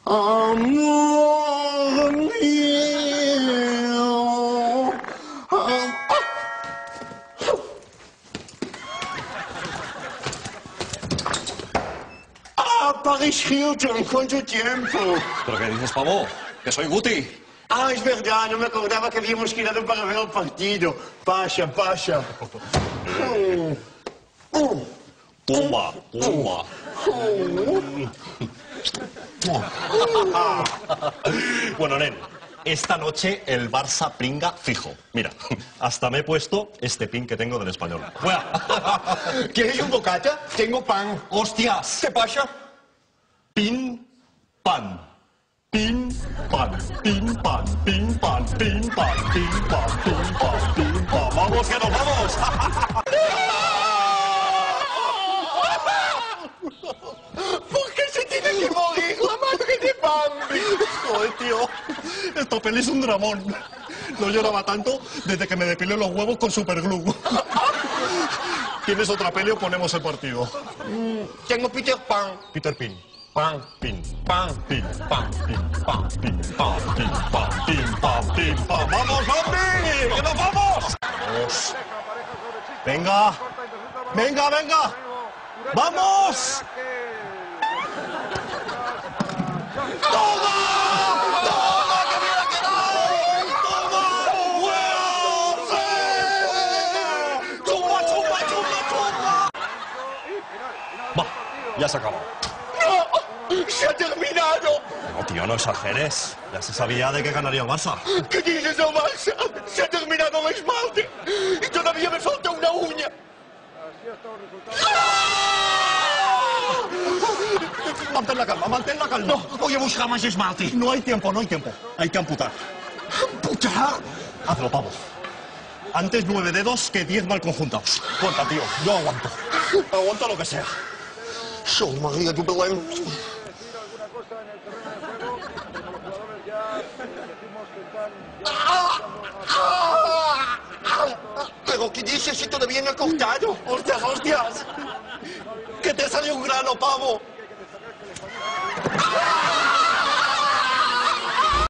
Amor mío. Paris Hilton, ¿cuánto tiempo? ¿Pero qué dices, pavo? Que soy Guti. Ah, es verdad, no me acordaba que habíamos quedado para ver el partido. Pasa, pasa. Toma, toma. Bueno, nen, esta noche el Barça pringa fijo. Mira, hasta me he puesto este pin que tengo del Español. ¡Fuera! ¿Quieres un bocata? Tengo pan. ¡Hostias! ¿Qué pasa? Pin, pan. Pin, pan, pin, pan, pin, pan, pin, pan, pin, pan, pin, pan, pin, pan. ¡Vamos, que nos vamos! ¿Por qué se tiene que morir la madre de Bambi? Joder, tío, esta peli es un dramón. No lloraba tanto desde que me depilé los huevos con superglue. ¿Tienes otra peli o ponemos el partido? Tengo Peter Pan. Peter Pin. Pan, pin, pan, pin, pan, pin, pan, pin, pan, pin, pan, pin, pan, pin, pan. ¡Vamos, Bambi! ¡Que nos vamos! ¡Vamos! ¡Venga! ¡Venga, venga! ¡Vamos! ¡Toma! ¡Toma, que me ha quedado! ¡Toma! ¡Fuera! ¡Chumba, chumba, chumba, chumba! Va, ya se acabó. ¡Se ha terminado! No, tío, no exageres. Ya se sabía de que ganaría el Barça. ¿Qué dices, el Barça? Se ha terminado el esmalte y todavía me falta una uña. Mantén la calma, mantén la calma. No, voy a buscar más esmalte. No hay tiempo, no hay tiempo. Hay que amputar. ¿Amputar? Hazlo, pavo. Antes 9 dedos que 10 mal conjuntados. Corta, tío. Yo aguanto. Aguanto lo que sea. Soy María de Belén. ¿Pero qué dices si todavía no he cortado? ¡Hostias, hostias! ¡Que te salió un grano, pavo!